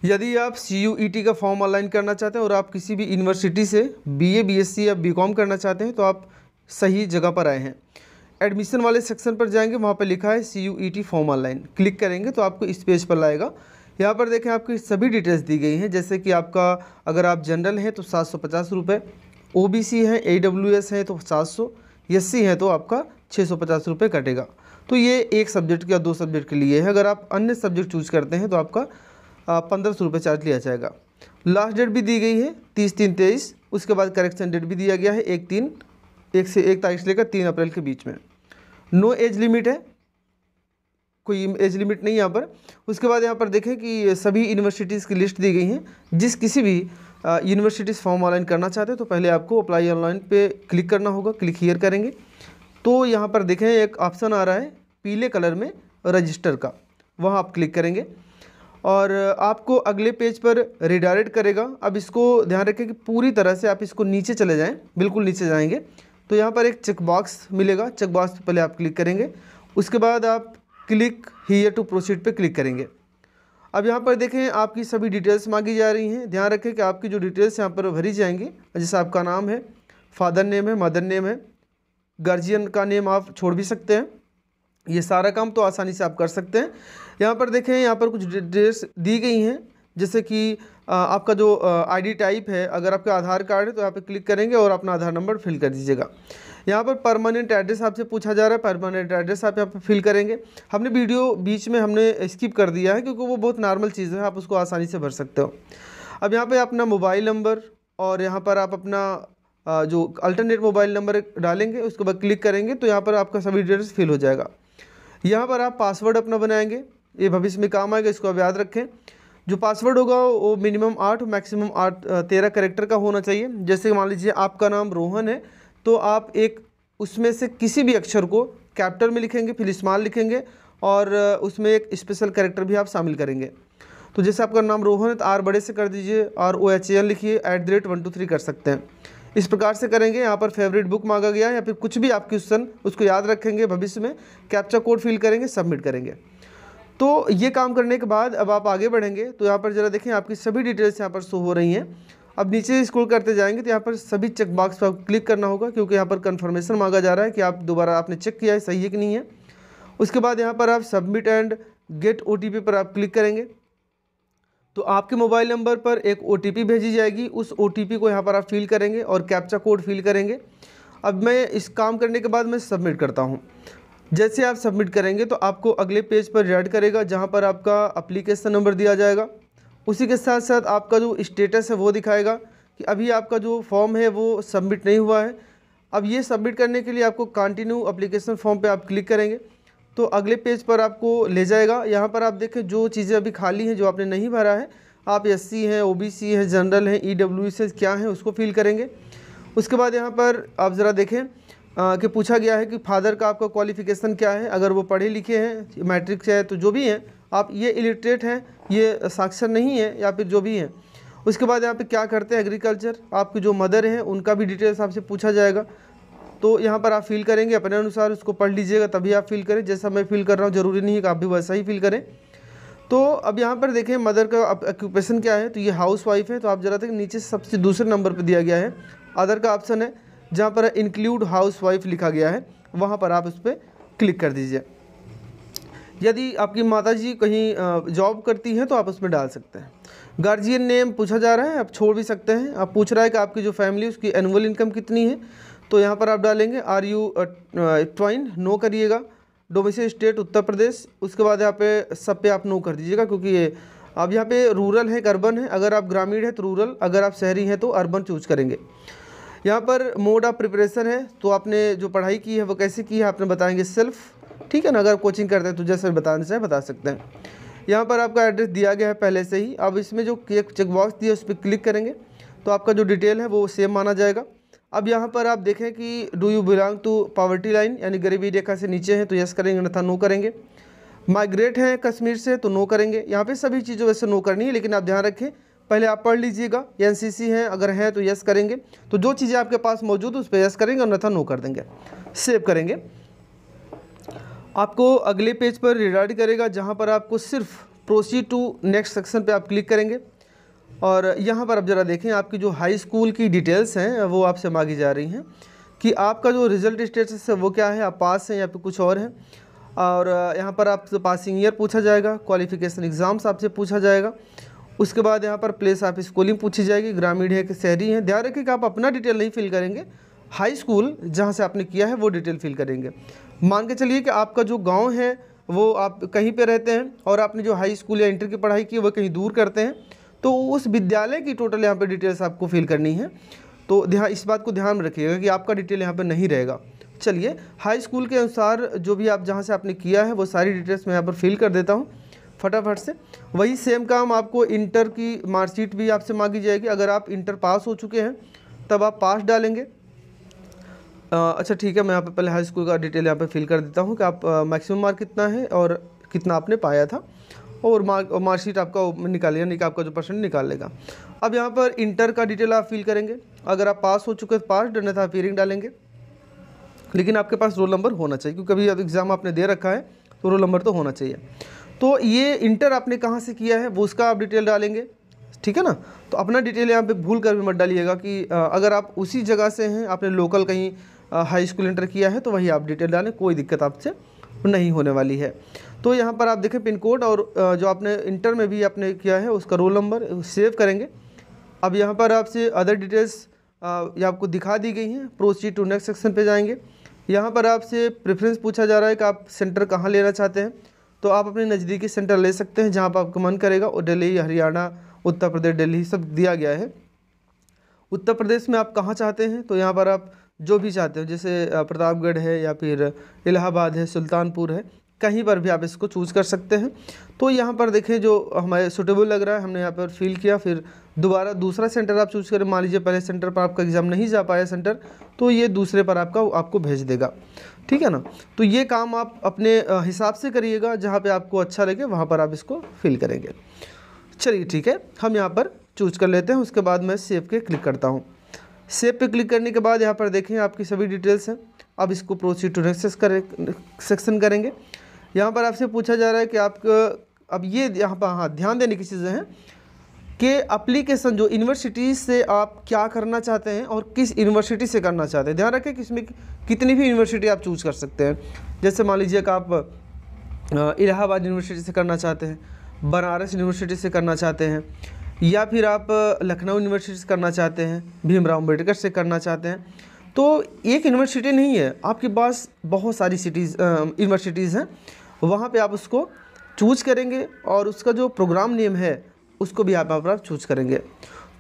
यदि आप CUET का फॉर्म ऑनलाइन करना चाहते हैं और आप किसी भी यूनिवर्सिटी से BA BSc या BCom करना चाहते हैं तो आप सही जगह पर आए हैं। एडमिशन वाले सेक्शन पर जाएंगे, वहाँ पर लिखा है CUET फॉर्म ऑनलाइन, क्लिक करेंगे तो आपको इस पेज पर लाएगा। यहाँ पर देखें आपकी सभी डिटेल्स दी गई हैं, जैसे कि आपका अगर आप जनरल हैं तो 750 रुपये, OBC है AWS है तो 700, SC है तो आपका 650 रुपये कटेगा। तो ये एक सब्जेक्ट या 2 सब्जेक्ट के लिए है। अगर आप अन्य सब्जेक्ट चूज करते हैं तो आपका 1500 रुपये चार्ज लिया जाएगा। लास्ट डेट भी दी गई है 30/3/23। उसके बाद करेक्शन डेट भी दिया गया है 1 तारीख से लेकर 3 अप्रैल के बीच में। नो एज लिमिट है, कोई एज लिमिट नहीं यहाँ पर। उसके बाद यहाँ पर देखें कि सभी यूनिवर्सिटीज़ की लिस्ट दी गई हैं। जिस किसी भी यूनिवर्सिटीज़ फॉर्म ऑनलाइन करना चाहते हैं तो पहले आपको अप्लाई ऑनलाइन पे क्लिक करना होगा। क्लिक हियर करेंगे तो यहाँ पर देखें एक ऑप्शन आ रहा है पीले कलर में रजिस्टर का, वहाँ आप क्लिक करेंगे और आपको अगले पेज पर रिडायरेक्ट करेगा। अब इसको ध्यान रखें कि पूरी तरह से आप इसको नीचे चले जाएं, बिल्कुल नीचे जाएंगे तो यहाँ पर एक चेक बॉक्स मिलेगा, चेक बॉक्स पर पहले आप क्लिक करेंगे। उसके बाद आप क्लिक हियर टू प्रोसीड पे क्लिक करेंगे। अब यहाँ पर देखें आपकी सभी डिटेल्स मांगी जा रही हैं। ध्यान रखें कि आपकी जो डिटेल्स यहाँ पर भरी जाएंगी, जैसे आपका नाम है, फादर नेम है, मदर नेम है, गार्जियन का नेम आप छोड़ भी सकते हैं। ये सारा काम तो आसानी से आप कर सकते हैं। यहाँ पर देखें यहाँ पर कुछ डिटेल्स दी गई हैं, जैसे कि आपका जो ID टाइप है, अगर आपका आधार कार्ड है तो यहाँ पे क्लिक करेंगे और अपना आधार नंबर फिल कर दीजिएगा। यहाँ पर परमानेंट एड्रेस आपसे पूछा जा रहा है, परमानेंट एड्रेस आप यहाँ पर फिल करेंगे। हमने वीडियो बीच में हमने स्किप कर दिया है क्योंकि वो बहुत नॉर्मल चीज़ है, आप उसको आसानी से भर सकते हो। अब यहाँ पर अपना मोबाइल नंबर और यहाँ पर आप अपना जो अल्टरनेट मोबाइल नंबर डालेंगे, उसके बाद क्लिक करेंगे तो यहाँ पर आपका सभी डिटेल्स फिल हो जाएगा। यहाँ पर आप पासवर्ड अपना बनाएंगे, ये भविष्य में काम आएगा, इसको आप याद रखें। जो पासवर्ड होगा वो मिनिमम 8 मैक्सिमम 13 कैरेक्टर का होना चाहिए। जैसे मान लीजिए आपका नाम रोहन है तो आप एक उसमें से किसी भी अक्षर को कैपिटल में लिखेंगे, फिर स्मॉल लिखेंगे और उसमें एक स्पेशल कैरेक्टर भी आप शामिल करेंगे। तो जैसे आपका नाम रोहन है तो R बड़े से कर दीजिए और OHAN लिखिए, @123 कर सकते हैं। इस प्रकार से करेंगे। यहाँ पर फेवरेट बुक मांगा गया है या फिर कुछ भी आप क्वेश्चन उसको याद रखेंगे, भविष्य में कैप्चा कोड फिल करेंगे, सबमिट करेंगे। तो ये काम करने के बाद अब आप आगे बढ़ेंगे तो यहाँ पर ज़रा देखें आपकी सभी डिटेल्स यहाँ पर शो हो रही हैं। अब नीचे स्क्रॉल करते जाएंगे तो यहाँ पर सभी चेक बॉक्स पर क्लिक करना होगा क्योंकि यहाँ पर कन्फर्मेशन मांगा जा रहा है कि आप दोबारा आपने चेक किया है सही है कि नहीं है। उसके बाद यहाँ पर आप सबमिट एंड गेट OTP पर आप क्लिक करेंगे तो आपके मोबाइल नंबर पर एक OTP भेजी जाएगी। उस OTP को यहाँ पर आप फिल करेंगे और कैप्चा कोड फिल करेंगे। अब मैं इस काम करने के बाद मैं सबमिट करता हूँ। जैसे आप सबमिट करेंगे तो आपको अगले पेज पर रिडायरेक्ट करेगा जहाँ पर आपका एप्लीकेशन नंबर दिया जाएगा। उसी के साथ साथ आपका जो स्टेटस है वो दिखाएगा कि अभी आपका जो फॉर्म है वो सबमिट नहीं हुआ है। अब ये सबमिट करने के लिए आपको कंटिन्यू एप्लीकेशन फॉर्म पे आप क्लिक करेंगे तो अगले पेज पर आपको ले जाएगा। यहाँ पर आप देखें जो चीज़ें अभी खाली हैं, जो आपने नहीं भरा है, आप SC हैं, OBC है, जनरल है, EWS है, क्या है उसको फिल करेंगे। उसके बाद यहाँ पर आप ज़रा देखें कि पूछा गया है कि फादर का आपका क्वालिफ़िकेशन क्या है। अगर वो पढ़े लिखे हैं, मैट्रिक से है तो जो भी हैं आप, ये इलिटरेट हैं, ये साक्षर नहीं है या फिर जो भी हैं। उसके बाद यहाँ पे क्या करते हैं, एग्रीकल्चर, आपकी जो मदर हैं उनका भी डिटेल्स आपसे पूछा जाएगा तो यहाँ पर आप फिल करेंगे अपने अनुसार, उसको पढ़ लीजिएगा तभी आप फिल करें। जैसा मैं फिल कर रहा हूँ ज़रूरी नहीं है कि आप भी वैसा ही फिल करें। तो अब यहाँ पर देखें मदर का ऑक्यूपेशन क्या है, तो ये हाउस वाइफ है। तो आप ज़रा तक नीचे सबसे दूसरे नंबर पर दिया गया है अदर का ऑप्शन है, जहाँ पर इंक्लूड हाउस वाइफ लिखा गया है, वहाँ पर आप उस पर क्लिक कर दीजिए। यदि आपकी माताजी कहीं जॉब करती हैं तो आप उसमें डाल सकते हैं। गार्जियन नेम पूछा जा रहा है, आप छोड़ भी सकते हैं। आप पूछ रहा है कि आपकी जो फैमिली उसकी एनुअल इनकम कितनी है, तो यहाँ पर आप डालेंगे आर यू ट्वाइन, नो करिएगा। Domicile state Uttar Pradesh. उसके बाद यहाँ पे सब पे आप नो कर दीजिएगा क्योंकि ये अब यहाँ पे रूरल है, अर्बन है। अगर आप ग्रामीण है तो रूरल, अगर आप शहरी हैं तो अर्बन चूज करेंगे। यहाँ पर मोड ऑफ प्रिपरेशन है, तो आपने जो पढ़ाई की है वो कैसे की है आपने बताएंगे सेल्फ, ठीक है ना। अगर कोचिंग करते हैं तो जैसे बताना चाहे बता सकते हैं। यहाँ पर आपका एड्रेस दिया गया है पहले से ही। अब इसमें जो चेक बॉक्स दिया उस पर क्लिक करेंगे तो आपका जो डिटेल है वो सेम माना जाएगा। अब यहाँ पर आप देखें कि do you belong to poverty line, यानी गरीबी रेखा से नीचे है तो यस करेंगे, अन्यथा नो करेंगे। माइग्रेट हैं कश्मीर से तो नो करेंगे। यहाँ पे सभी चीज़ों वैसे नो करनी है, लेकिन आप ध्यान रखें पहले आप पढ़ लीजिएगा। एनसीसी हैं अगर हैं तो यस करेंगे, तो जो चीज़ें आपके पास मौजूद है उस पर यस करेंगे, अन्यथा नो कर देंगे। सेव करेंगे। आपको अगले पेज पर रिडायरेक्ट करेगा जहाँ पर आपको सिर्फ प्रोसीड टू नेक्स्ट सेक्शन पे आप क्लिक करेंगे और यहाँ पर आप ज़रा देखें आपकी जो हाई स्कूल की डिटेल्स हैं वो आपसे मांगी जा रही हैं कि आपका जो रिज़ल्ट स्टेटस है वो क्या है, आप पास हैं या फिर कुछ और है। और यहाँ पर आपसे पासिंग ईयर पूछा जाएगा, क्वालिफ़िकेशन एग्ज़ाम्स आपसे पूछा जाएगा। उसके बाद यहाँ पर प्लेस ऑफ स्कूलिंग पूछी जाएगी, ग्रामीण है कि शहरी है। ध्यान रखिए कि आप अपना डिटेल नहीं फिल करेंगे, हाई स्कूल जहाँ से आपने किया है वो डिटेल फिल करेंगे। मान के चलिए कि आपका जो गांव है वो आप कहीं पे रहते हैं और आपने जो हाई स्कूल या इंटर की पढ़ाई की वो कहीं दूर करते हैं, तो उस विद्यालय की टोटल यहाँ पे डिटेल्स आपको फिल करनी है। तो इस बात को ध्यान में रखिएगा कि आपका डिटेल यहाँ पे नहीं रहेगा। चलिए, हाई स्कूल के अनुसार जो भी आप जहाँ से आपने किया है वो सारी डिटेल्स मैं यहाँ पर फिल कर देता हूँ फटाफट से। वही सेम काम आपको इंटर की मार्कशीट भी आपसे मांगी जाएगी। अगर आप इंटर पास हो चुके हैं तब आप पास डालेंगे। अच्छा ठीक है, मैं यहाँ पे पहले हाई स्कूल का डिटेल यहाँ पे फिल कर देता हूँ कि आप मैक्सिमम मार्क कितना है और कितना आपने पाया था, और मार्कशीट आपका निकालेगा, यानी कि आपका जो परसेंट निकाल लेगा। अब यहाँ पर इंटर का डिटेल आप फिल करेंगे। अगर आप पास हो चुके हैं तो पास, डरना था अपीयरिंग डालेंगे, लेकिन आपके पास रोल नंबर होना चाहिए क्योंकि अभी एग्ज़ाम आपने दे रखा है तो रोल नंबर तो होना चाहिए। तो ये इंटर आपने कहाँ से किया है वो उसका आप डिटेल डालेंगे, ठीक है ना। तो अपना डिटेल यहाँ पे भूल कर भी मत डालिएगा कि अगर आप उसी जगह से हैं, आपने लोकल कहीं हाई स्कूल इंटर किया है तो वही आप डिटेल डालें, कोई दिक्कत आपसे नहीं होने वाली है। तो यहाँ पर आप देखें पिन कोड और जो आपने इंटर में भी आपने किया है उसका रोल नंबर सेव करेंगे। अब यहाँ पर आपसे अदर डिटेल्स ये आपको दिखा दी गई हैं। प्रोसीड टू नेक्स्ट सेक्शन पे जाएंगे। यहाँ पर आपसे प्रेफरेंस पूछा जा रहा है कि आप सेंटर कहाँ लेना चाहते हैं, तो आप अपने नज़दीकी सेंटर ले सकते हैं जहाँ पर आपका मन करेगा। और दिल्ली, हरियाणा, उत्तर प्रदेश, दिल्ली सब दिया गया है। उत्तर प्रदेश में आप कहाँ चाहते हैं तो यहाँ पर आप जो भी चाहते हो, जैसे प्रतापगढ़ है या फिर इलाहाबाद है, सुल्तानपुर है, कहीं पर भी आप इसको चूज़ कर सकते हैं। तो यहाँ पर देखें जो हमें सूटेबल लग रहा है हमने यहाँ पर फिल किया। फिर दोबारा दूसरा सेंटर आप चूज़ करें। मान लीजिए पहले सेंटर पर आपका एग्ज़ाम नहीं जा पाया सेंटर, तो ये दूसरे पर आपको भेज देगा, ठीक है ना। तो ये काम आप अपने हिसाब से करिएगा, जहाँ पे आपको अच्छा लगे वहाँ पर आप इसको फिल करेंगे। चलिए ठीक है, हम यहाँ पर चूज़ कर लेते हैं। उसके बाद मैं सेव के क्लिक करता हूँ। सेव पे क्लिक करने के बाद यहाँ पर देखें आपकी सभी डिटेल्स हैं। अब इसको प्रोसीड टू नेक्स्ट सेक्शन करेंगे। यहाँ पर आपसे पूछा जा रहा है कि आप अब ये यहाँ पर हाँ ध्यान देने की चीज़ें हैं कि एप्लीकेशन जो यूनिवर्सिटी से आप क्या करना चाहते हैं और किस यूनिवर्सिटी से करना चाहते हैं। ध्यान रखें कि इसमें कितनी भी यूनिवर्सिटी आप चूज़ कर सकते हैं। जैसे मान लीजिए कि आप इलाहाबाद यूनिवर्सिटी से करना चाहते हैं, बनारस यूनिवर्सिटी से करना चाहते हैं, या फिर आप लखनऊ यूनिवर्सिटी से करना चाहते हैं, भीमराव अम्बेडकर से करना चाहते हैं। तो एक यूनिवर्सिटी नहीं है, आपके पास बहुत सारी यूनिवर्सिटीज़ हैं। वहाँ पे आप उसको चूज़ करेंगे और उसका जो प्रोग्राम नेम है उसको भी आप चूज़ करेंगे।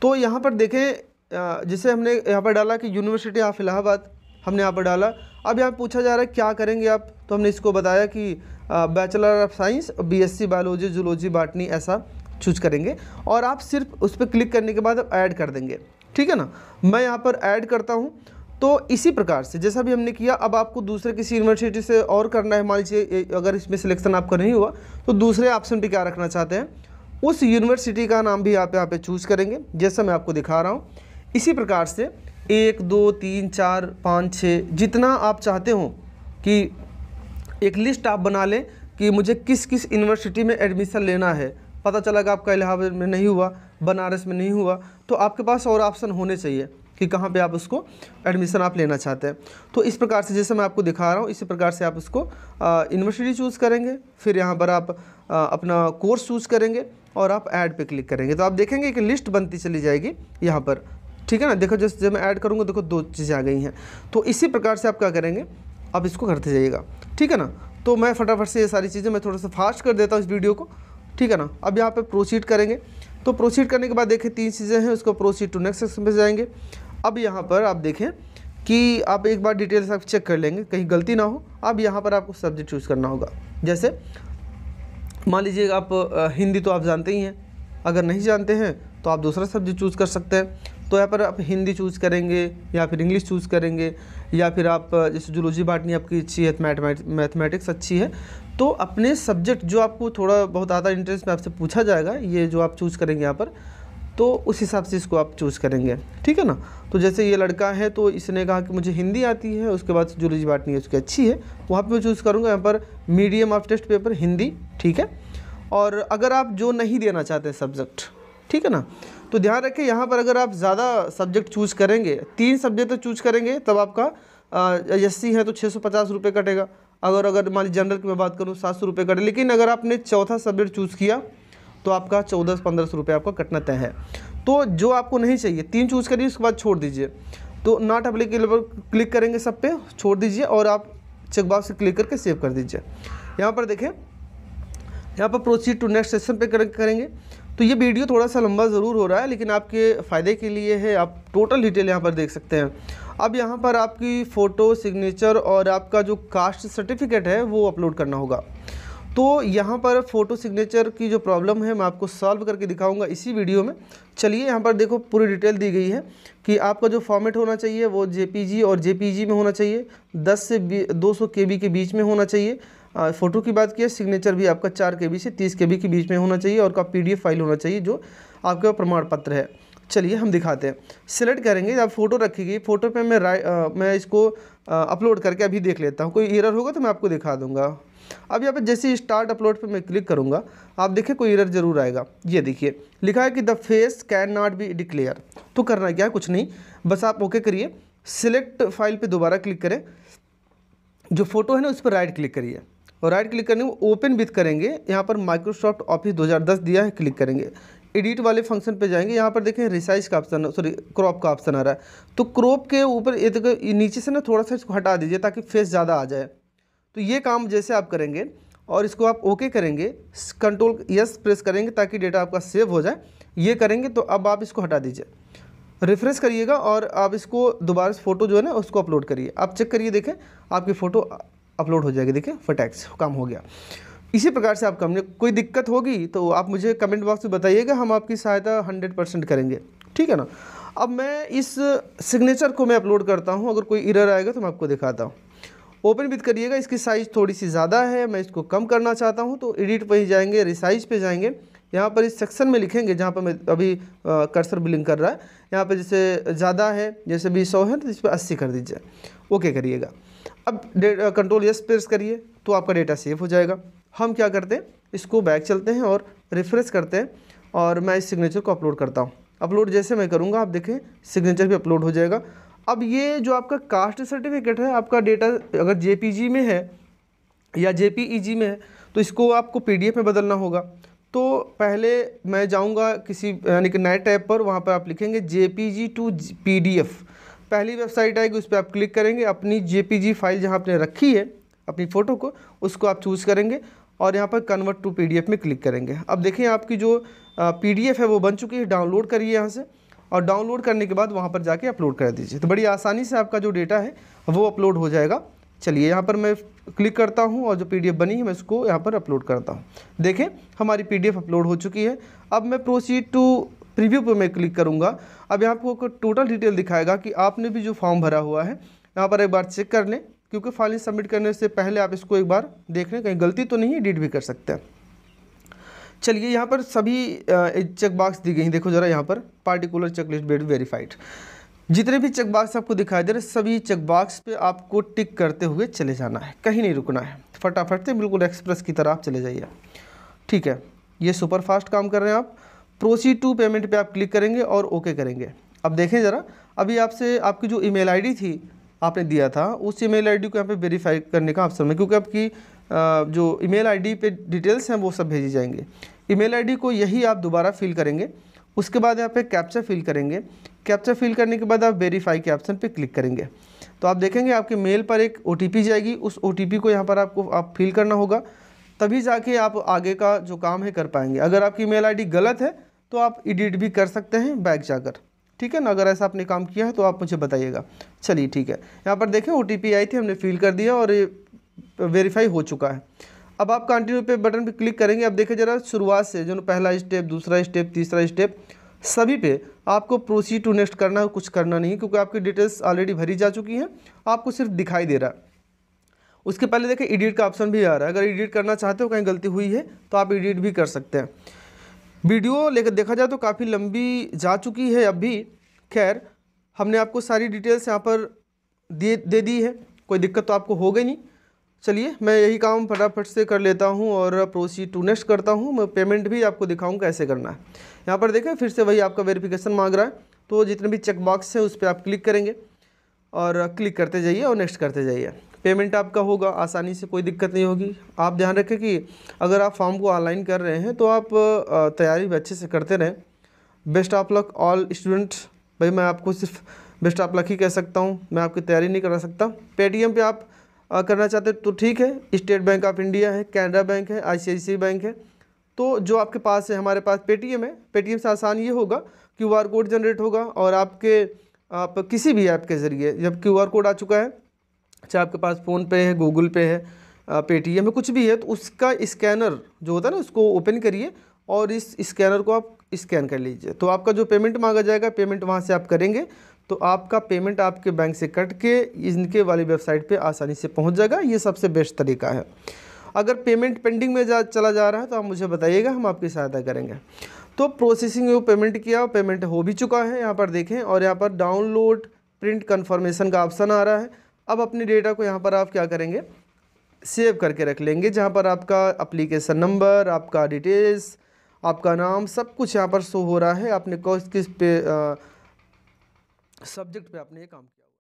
तो यहाँ पर देखें जैसे हमने यहाँ पर डाला कि यूनिवर्सिटी ऑफ इलाहाबाद, हमने यहाँ पर डाला। अब यहाँ पूछा जा रहा है क्या करेंगे आप, तो हमने इसको बताया कि bachelor of science, BSc biology, zoology, botany ऐसा चूज करेंगे। और आप सिर्फ उस पर क्लिक करने के बाद आप ऐड कर देंगे, ठीक है ना। मैं यहाँ पर ऐड करता हूँ। तो इसी प्रकार से जैसा भी हमने किया, अब आपको दूसरे किसी यूनिवर्सिटी से और करना है। मान लीजिए अगर इसमें सिलेक्शन आपका नहीं हुआ तो दूसरे ऑप्शन पे क्या रखना चाहते हैं, उस यूनिवर्सिटी का नाम भी आप यहाँ पे चूज़ करेंगे, जैसा मैं आपको दिखा रहा हूँ। इसी प्रकार से 1 2 3 4 5 6 जितना आप चाहते हो कि एक लिस्ट आप बना लें कि मुझे किस किस यूनिवर्सिटी में एडमिशन लेना है। पता चला कि आपका इलाहाबाद में नहीं हुआ, बनारस में नहीं हुआ, तो आपके पास और ऑप्शन होने चाहिए कि कहाँ पे आप उसको एडमिशन आप लेना चाहते हैं। तो इस प्रकार से जैसे मैं आपको दिखा रहा हूँ, इसी प्रकार से आप उसको यूनिवर्सिटी चूज़ करेंगे। फिर यहाँ पर आप अपना कोर्स चूज़ करेंगे और आप ऐड पे क्लिक करेंगे। तो आप देखेंगे कि लिस्ट बनती चली जाएगी यहाँ पर, ठीक है ना। देखो जैसे जब मैं ऐड करूँगा, देखो 2 चीज़ें आ गई हैं। तो इसी प्रकार से आप क्या करेंगे, आप इसको करते जाइएगा, ठीक है ना। तो मैं फटाफट से ये सारी चीज़ें मैं थोड़ा सा फास्ट कर देता हूँ इस वीडियो को, ठीक है ना। अब यहाँ पे प्रोसीड करेंगे। तो प्रोसीड करने के बाद देखें 3 चीज़ें हैं, उसको प्रोसीड टू नेक्स्ट सेक्शन पे जाएंगे। अब यहाँ पर आप देखें कि आप एक बार डिटेल्स आप चेक कर लेंगे, कहीं गलती ना हो। अब यहाँ पर आपको सब्जेक्ट चूज़ करना होगा। जैसे मान लीजिए आप हिंदी तो आप जानते ही हैं, अगर नहीं जानते हैं तो आप दूसरा सब्जेक्ट चूज़ कर सकते हैं। तो यहाँ पर आप हिंदी चूज़ करेंगे या फिर इंग्लिश चूज़ करेंगे, या फिर आप जैसे जूलॉजी बॉटनी आपकी अच्छी है, मैथमेटिक्स अच्छी है, तो अपने सब्जेक्ट जो आपको थोड़ा बहुत आता इंटरेस्ट में आपसे पूछा जाएगा, ये जो आप चूज़ करेंगे यहाँ पर, तो उस हिसाब से इसको आप चूज़ करेंगे, ठीक है ना। तो जैसे ये लड़का है तो इसने कहा कि मुझे हिंदी आती है, उसके बाद जूलॉजी बॉटनी उसकी अच्छी है, वहाँ पे मैं चूज़ करूँगा यहाँ पर medium of test paper Hindi, ठीक है। और अगर आप जो नहीं देना चाहते सब्जेक्ट, ठीक है ना, तो ध्यान रखें यहाँ पर अगर आप ज़्यादा सब्जेक्ट चूज़ करेंगे, 3 सब्जेक्ट तो चूज़ करेंगे, तब आपका एससी है तो 650 रुपये कटेगा। अगर मान लीजिए जनरल की मैं बात करूँ 700 रुपये कटे। लेकिन अगर आपने चौथा सब्जेक्ट चूज़ किया तो आपका 1400-1500 रुपये आपका कटना तय है। तो जो आपको नहीं चाहिए 3 चूज़ करिए, उसके बाद छोड़ दीजिए। तो नॉट एप्लीकेबल पर क्लिक करेंगे, सब पे छोड़ दीजिए और आप चेकबॉक्स से क्लिक करके सेव कर दीजिए। यहाँ पर देखें, यहाँ पर प्रोसीड टू नेक्स्ट सेशन पे करेंगे। तो ये वीडियो थोड़ा सा लंबा ज़रूर हो रहा है, लेकिन आपके फ़ायदे के लिए है। आप टोटल डिटेल यहाँ पर देख सकते हैं। अब यहाँ पर आपकी फ़ोटो, सिग्नेचर और आपका जो कास्ट सर्टिफिकेट है वो अपलोड करना होगा। तो यहाँ पर फ़ोटो सिग्नेचर की जो प्रॉब्लम है मैं आपको सॉल्व करके दिखाऊंगा इसी वीडियो में। चलिए यहाँ पर देखो, पूरी डिटेल दी गई है कि आपका जो फॉर्मेट होना चाहिए वो जेपीजी और जेपीजी में होना चाहिए, 10 से 200 केबी के बीच में होना चाहिए। फ़ोटो की बात की, सिग्नेचर भी आपका 4 केबी से 30 केबी के बीच में होना चाहिए और का पीडीएफ फाइल होना चाहिए जो आपका प्रमाण पत्र है। चलिए हम दिखाते हैं। सिलेक्ट करेंगे, आप फ़ोटो रखिएगी, फ़ोटो पे मैं इसको अपलोड करके अभी देख लेता हूँ। कोई एरर होगा तो मैं आपको दिखा दूँगा। अब यहाँ पे जैसे स्टार्ट अपलोड पे मैं क्लिक करूँगा, आप देखिए कोई एरर ज़रूर आएगा। ये देखिए लिखा है कि the face can not be declare. तो करना क्या है, कुछ नहीं, बस आप ओके करिए। सिलेक्ट फाइल पे दोबारा क्लिक करें, जो फ़ोटो है ना उस पर राइट क्लिक करिए और राइट क्लिक करने में ओपन विथ करेंगे। यहाँ पर माइक्रोसॉफ्ट ऑफिस 2010 दिया है, क्लिक करेंगे। एडिट वाले फंक्शन पे जाएंगे, यहाँ पर देखें रिसाइज का ऑप्शन, सॉरी क्रॉप का ऑप्शन आ रहा है। तो क्रॉप के ऊपर ये नीचे से ना थोड़ा सा इसको हटा दीजिए ताकि फेस ज़्यादा आ जाए। तो ये काम जैसे आप करेंगे और इसको आप ओके करेंगे, कंट्रोल यस प्रेस करेंगे ताकि डेटा आपका सेव हो जाए। ये करेंगे तो अब आप इसको हटा दीजिए, रिफ्रेश करिएगा और आप इसको दोबारा से फ़ोटो जो है ना उसको अपलोड करिए। आप चेक करिए, देखें आपकी फ़ोटो अपलोड हो जाएगी। देखिए फटैक्स काम हो गया। इसी प्रकार से आप करने, कोई दिक्कत होगी तो आप मुझे कमेंट बॉक्स में बताइएगा, हम आपकी सहायता 100% करेंगे, ठीक है ना। अब मैं इस सिग्नेचर को मैं अपलोड करता हूँ, अगर कोई एरर आएगा तो मैं आपको दिखाता हूँ। ओपन विथ करिएगा, इसकी साइज़ थोड़ी सी ज़्यादा है, मैं इसको कम करना चाहता हूँ। तो एडिट पर ही जाएंगे, रिसाइज पे जाएंगे, यहाँ पर इस सेक्शन में लिखेंगे जहाँ पर मैं अभी कर्सर बिलिंग कर रहा है, यहाँ पर जैसे ज़्यादा है, जैसे भी 100 है तो इस पर 80 कर दीजिए, ओके करिएगा। अब कंट्रोल यस प्रेस करिए तो आपका डेटा सेव हो जाएगा। हम क्या करते हैं, इसको बैक चलते हैं और रिफ्रेश करते हैं और मैं इस सिग्नेचर को अपलोड करता हूँ। अपलोड जैसे मैं करूँगा आप देखें सिग्नेचर भी अपलोड हो जाएगा। अब ये जो आपका कास्ट सर्टिफिकेट है, आपका डेटा अगर जेपीजी में है या जेपीईजी में है तो इसको आपको पीडीएफ में बदलना होगा। तो पहले मैं जाऊंगा किसी यानी कि नए टैब पर, वहाँ पर आप लिखेंगे जेपीजी टू पीडीएफ। पहली वेबसाइट आएगी, उस पर आप क्लिक करेंगे, अपनी जेपीजी फाइल जहाँ आपने रखी है अपनी फ़ोटो को उसको आप चूज़ करेंगे और यहाँ पर कन्वर्ट टू पीडीएफ में क्लिक करेंगे। अब देखिए आपकी जो पीडीएफ है वो बन चुकी है, डाउनलोड करिए यहाँ से और डाउनलोड करने के बाद वहाँ पर जाके अपलोड कर दीजिए। तो बड़ी आसानी से आपका जो डेटा है वो अपलोड हो जाएगा। चलिए यहाँ पर मैं क्लिक करता हूँ और जो पीडीएफ बनी है मैं इसको यहाँ पर अपलोड करता हूँ। देखें हमारी पीडीएफ अपलोड हो चुकी है। अब मैं प्रोसीड टू प्रीव्यू पर मैं क्लिक करूँगा। अब यहाँ आपको टोटल डिटेल दिखाएगा कि आपने भी जो फॉर्म भरा हुआ है, यहाँ पर एक बार चेक कर लें, क्योंकि फाइल सबमिट करने से पहले आप इसको एक बार देख लें कहीं गलती तो नहीं है, एडिट भी कर सकते हैं। चलिए यहाँ पर सभी चेक बॉक्स दी गई हैं, देखो ज़रा यहाँ पर पार्टिकुलर चेकलिस्ट बेड वेरीफाइड। जितने भी चेक बॉक्स आपको दिखाई दे रहे सभी चेक बॉक्स पे आपको टिक करते हुए चले जाना है, कहीं नहीं रुकना है, फटाफट से बिल्कुल एक्सप्रेस की तरह आप चले जाइए, ठीक है। ये सुपर फास्ट काम कर रहे हैं आप। प्रोसीड टू पेमेंट पे आप क्लिक करेंगे और ओके करेंगे। अब देखें ज़रा, अभी आपसे आपकी जो ईमेल आईडी थी आपने दिया था, उस ईमेल आईडी को यहाँ पे वेरीफाई करने का ऑप्शन है, क्योंकि आपकी जो ईमेल आईडी पे डिटेल्स हैं वो सब भेजी जाएंगे। ईमेल आईडी को यही आप दोबारा फिल करेंगे, उसके बाद यहाँ पे कैप्चा फिल करेंगे। कैप्चा फिल करने के बाद आप वेरीफाई के ऑप्शन पे क्लिक करेंगे तो आप देखेंगे आपके मेल पर एक OTP जाएगी। उस OTP को यहाँ पर आप फिल करना होगा, तभी जाके आप आगे का जो काम है कर पाएंगे। अगर आपकी ईमेल आईडी गलत है तो आप एडिट भी कर सकते हैं बैक जाकर, ठीक है ना। अगर ऐसा आपने काम किया है तो आप मुझे बताइएगा। चलिए ठीक है, यहाँ पर देखें OTP आई थी, हमने फिल कर दिया और ये वेरीफाई हो चुका है। अब आप कंटिन्यू पे बटन पे क्लिक करेंगे। अब देखें ज़रा शुरुआत से जो पहला स्टेप, दूसरा स्टेप, तीसरा स्टेप, सभी पे आपको प्रोसीड टू नेक्स्ट करना है, कुछ करना नहीं, क्योंकि आपकी डिटेल्स ऑलरेडी भरी जा चुकी हैं, आपको सिर्फ दिखाई दे रहा है। उसके पहले देखें एडिट का ऑप्शन भी आ रहा है, अगर एडिट करना चाहते हो, कहीं गलती हुई है तो आप एडिट भी कर सकते हैं। वीडियो लेकर देखा जाए तो काफ़ी लंबी जा चुकी है अब भी, खैर हमने आपको सारी डिटेल्स यहाँ पर दे दी है, कोई दिक्कत तो आपको हो गई नहीं। चलिए मैं यही काम फटाफट से कर लेता हूँ और प्रोसीड टू नेक्स्ट करता हूँ। मैं पेमेंट भी आपको दिखाऊँ कैसे करना है। यहाँ पर देखें फिर से वही आपका वेरिफिकेशन मांग रहा है, तो जितने भी चेक बॉक्स है उस पर आप क्लिक करेंगे और क्लिक करते जाइए और नेक्स्ट करते जाइए। पेमेंट आपका होगा आसानी से, कोई दिक्कत नहीं होगी। आप ध्यान रखें कि अगर आप फॉर्म को ऑनलाइन कर रहे हैं तो आप तैयारी भी अच्छे से करते रहें। Best of luck all student. भाई मैं आपको सिर्फ बेस्ट ऑफ लक ही कह सकता हूँ, मैं आपकी तैयारी नहीं करा सकता। पेटीएम पे आप करना चाहते हैं तो ठीक है, स्टेट बैंक ऑफ इंडिया है, कैनरा बैंक है, ICICI बैंक है। तो जो आपके पास है, हमारे पास पेटीएम है। पेटीएम से आसान ये होगा, QR कोड जनरेट होगा और आप किसी भी ऐप के ज़रिए जब QR कोड आ चुका है, चाहे आपके पास फ़ोनपे है, गूगल पे है, पेटीएम है, कुछ भी है, तो उसका स्कैनर जो होता है ना उसको ओपन करिए और इस स्कैनर को आप स्कैन कर लीजिए। तो आपका जो पेमेंट मांगा जाएगा, पेमेंट वहाँ से आप करेंगे तो आपका पेमेंट आपके बैंक से कट के इनके वाली वेबसाइट पे आसानी से पहुँच जाएगा। ये सबसे बेस्ट तरीका है। अगर पेमेंट पेंडिंग में चला जा रहा है तो आप मुझे बताइएगा, हम आपकी सहायता करेंगे। तो प्रोसेसिंग में पेमेंट किया, पेमेंट हो भी चुका है, यहाँ पर देखें। और यहाँ पर डाउनलोड प्रिंट कन्फर्मेशन का ऑप्शन आ रहा है। अब अपने डेटा को यहाँ पर आप क्या करेंगे, सेव करके रख लेंगे, जहाँ पर आपका एप्लीकेशन नंबर, आपका डिटेल्स, आपका नाम, सब कुछ यहाँ पर शो हो रहा है। आपने किस पे सब्जेक्ट पे आपने ये काम किया।